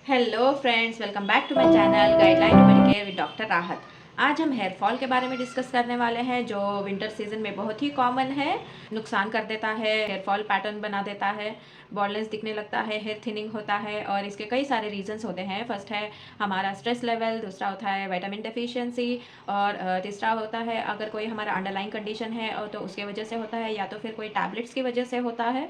Hello friends, welcome back to my channel guideline to medicare with doctor Rahat. आज हम hair fall के बारे में डिस्कस करने वाले हैं जो विंटर सीजन में बहुत ही कॉमन है। नुकसान कर देता है, हेयर फॉल पैटर्न बना देता है, बॉल्डनेस दिखने लगता है, हेयर थिनिंग होता है और इसके कई सारे रीजंस होते हैं। फर्स्ट है हमारा स्ट्रेस लेवल, दूसरा होता है विटामिन डेफिशिएंसी और तीसरा होता है अगर कोई हमारा अंडरलाइन कंडीशन है और तो उसके वजह से होता है, या तो फिर कोई टैबलेट्स की वजह से होता है,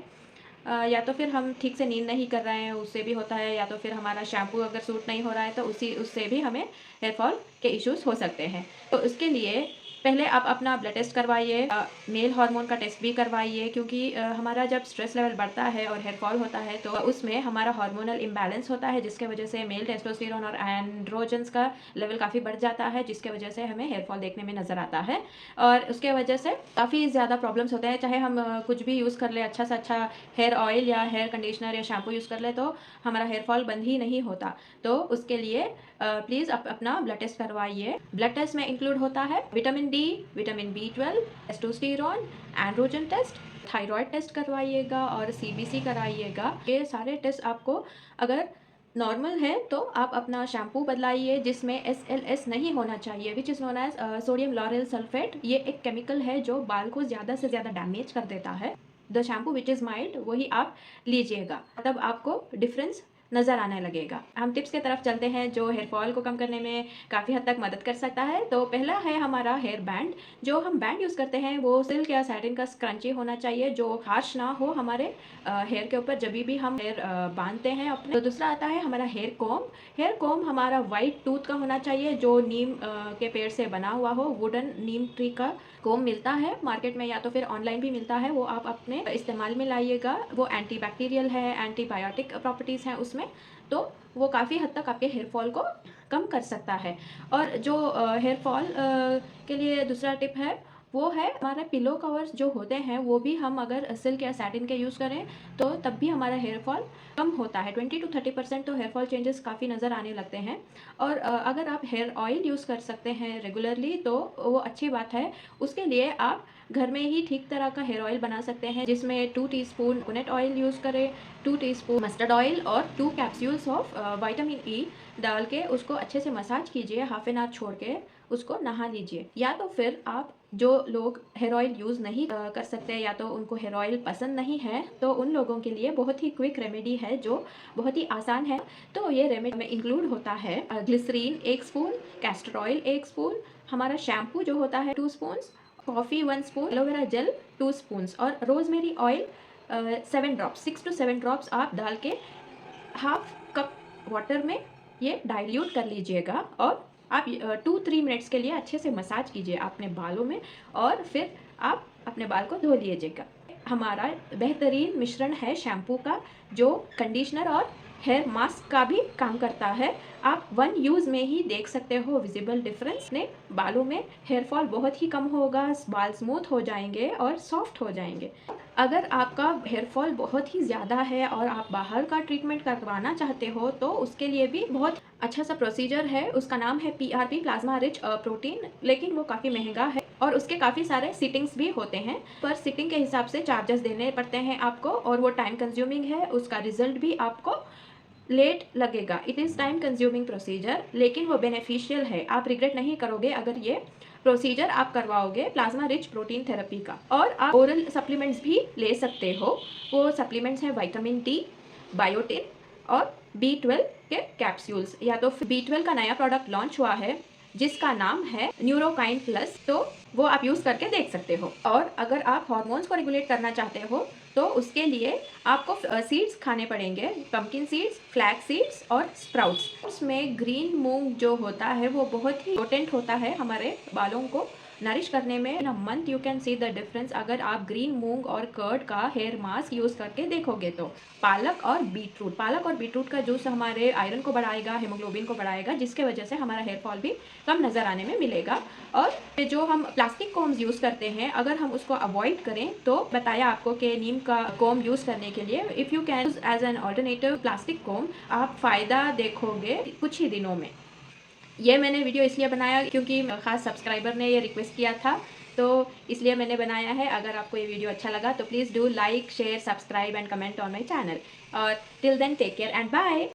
या तो फिर हम ठीक से नींद नहीं कर रहे हैं उससे भी होता है, या तो फिर हमारा शैम्पू अगर सूट नहीं हो रहा है तो उससे भी हमें हेयर फॉल के इश्यूज हो सकते हैं। तो उसके लिए पहले आप अपना ब्लड टेस्ट करवाइए, मेल हार्मोन का टेस्ट भी करवाइए, क्योंकि हमारा जब स्ट्रेस लेवल बढ़ता है और हेयर फॉल होता है तो उसमें हमारा हार्मोनल इम्बैलेंस होता है, जिसके वजह से मेल टेस्टोस्टेरोन और एंड्रोजन्स का लेवल काफ़ी बढ़ जाता है, जिसके वजह से हमें हेयर फॉल देखने में नज़र आता है। और उसके वजह से काफ़ी ज़्यादा प्रॉब्लम्स होते हैं। चाहे हम कुछ भी यूज़ कर ले, अच्छा से अच्छा हेयर ऑयल या हेयर कंडीशनर या शैम्पू यूज़ कर ले, तो हमारा हेयर फॉल बंद ही नहीं होता। तो उसके लिए प्लीज़ अपना ब्लड टेस्ट करवाइए। ब्लड टेस्ट में इंक्लूड होता है vitamin D, vitamin B12, testosterone, androgen test, thyroid test करवाइएगा और CBC कराइएगा। ये सारे टेस्ट आपको अगर नॉर्मल है तो आप अपना शैम्पू बदलाइए जिसमें SLS नहीं होना चाहिए, which is known as sodium lauryl sulphate. ये एक केमिकल है जो बाल को ज़्यादा से ज़्यादा डैमेज कर देता है। The shampoo which is mild वही आप लीजिएगा, तब आपको डिफरेंस नज़र आने लगेगा। हम टिप्स की तरफ चलते हैं जो हेयर फॉल को कम करने में काफ़ी हद तक मदद कर सकता है। तो पहला है हमारा हेयर बैंड। जो हम बैंड यूज़ करते हैं वो सिल्क या सैटिन का स्क्रंची होना चाहिए जो हार्श ना हो हमारे हेयर के ऊपर जब भी हम हेयर बांधते हैं अपने। तो दूसरा आता है हमारा हेयर कॉम्ब। हेयर कॉम्ब हमारा वाइट टूथ का होना चाहिए जो नीम के पेड़ से बना हुआ हो। वुडन नीम ट्री का कॉम्ब मिलता है मार्केट में या तो फिर ऑनलाइन भी मिलता है, वो आप अपने इस्तेमाल में लाइएगा। वो एंटीबैक्टीरियल है, एंटीबायोटिक प्रॉपर्टीज़ हैं उसमें, तो वो काफ़ी हद तक आपके हेयर फॉल को कम कर सकता है। और जो हेयर फॉल के लिए दूसरा टिप है वो है हमारे पिलो कवर्स जो होते हैं, वो भी हम अगर सिल्क या सैटिन के यूज़ करें तो तब भी हमारा हेयर फॉल कम होता है। 20 to 30% तो हेयर फॉल चेंजेस काफ़ी नज़र आने लगते हैं। और अगर आप हेयर ऑयल यूज़ कर सकते हैं रेगुलरली तो वो अच्छी बात है। उसके लिए आप घर में ही ठीक तरह का हेयर ऑयल बना सकते हैं जिसमें 2 टीस्पून कोकोनट ऑयल यूज़ करें, 2 टीस्पून मस्टर्ड ऑयल और 2 कैप्सूल्स ऑफ विटामिन ई डाल के उसको अच्छे से मसाज कीजिए, हाफ एन आवर छोड़ के उसको नहा लीजिए। या तो फिर आप जो लोग हेयर ऑयल यूज़ नहीं कर सकते या तो उनको हेयर ऑयल पसंद नहीं है, तो उन लोगों के लिए बहुत ही क्विक रेमेडी है जो बहुत ही आसान है। तो ये रेमेडी में इंक्लूड होता है glycerine 1 spoon, castor oil 1 spoon, हमारा शैम्पू जो होता है 2 spoons, coffee 1 spoon, aloe vera gel 2 spoons और rosemary oil 7 drops, 6 to 7 drops आप डाल के हाफ कप वाटर में ये डाइल्यूट कर लीजिएगा और आप 2-3 मिनट्स के लिए अच्छे से मसाज कीजिए अपने बालों में और फिर आप अपने बाल को धो लीजिएगा। हमारा बेहतरीन मिश्रण है शैम्पू का जो कंडीशनर और हेयर मास्क का भी काम करता है। आप 1 यूज़ में ही देख सकते हो विजिबल डिफरेंस ने बालों में हेयर फॉल बहुत ही कम होगा, बाल स्मूथ हो जाएंगे और सॉफ्ट हो जाएंगे। अगर आपका हेयर फॉल बहुत ही ज़्यादा है और आप बाहर का ट्रीटमेंट करवाना चाहते हो तो उसके लिए भी बहुत अच्छा सा प्रोसीजर है। उसका नाम है PRP, प्लाज्मा रिच प्रोटीन, लेकिन वो काफ़ी महंगा है और उसके काफ़ी सारे सिटिंग्स भी होते हैं। पर सिटिंग के हिसाब से चार्जेस देने पड़ते हैं आपको और वो टाइम कंज्यूमिंग है। उसका रिजल्ट भी आपको लेट लगेगा। It is time consuming procedure, लेकिन वो बेनिफिशियल है। आप रिग्रेट नहीं करोगे अगर ये प्रोसीजर आप करवाओगे प्लाज्मा रिच प्रोटीन थेरेपी का। और आप ओरल सप्लीमेंट्स भी ले सकते हो। वो सप्लीमेंट्स हैं विटामिन D, बायोटिन और B12 के कैप्सूल्स। या तो B12 का नया प्रोडक्ट लॉन्च हुआ है जिसका नाम है न्यूरोकाइन प्लस, तो वो आप यूज़ करके देख सकते हो। और अगर आप हार्मोन्स को रेगुलेट करना चाहते हो तो उसके लिए आपको सीड्स खाने पड़ेंगे, पंपकिन सीड्स, फ्लैक्स सीड्स और स्प्राउट्स। उसमें ग्रीन मूंग जो होता है वो बहुत ही इंपॉर्टेंट होता है हमारे बालों को नरिश करने में। In a month you can see the difference अगर आप ग्रीन मूंग और कर्ड का हेयर मास्क यूज़ करके देखोगे तो। पालक और बीटरूट का जूस हमारे आयरन को बढ़ाएगा, हेमोग्लोबिन को बढ़ाएगा, जिसके वजह से हमारा हेयर फॉल भी कम नज़र आने में मिलेगा। और जो हम प्लास्टिक कोम्स यूज़ करते हैं अगर हम उसको अवॉइड करें तो बताया आपको कि नीम का कोम यूज़ करने के लिए if you can use as an alternative plastic comb, आप फ़ायदा देखोगे कुछ ही दिनों में। ये मैंने वीडियो इसलिए बनाया क्योंकि ख़ास सब्सक्राइबर ने ये रिक्वेस्ट किया था, तो इसलिए मैंने बनाया है। अगर आपको ये वीडियो अच्छा लगा तो please do like, share, subscribe and comment on my channel. और till then take care and bye.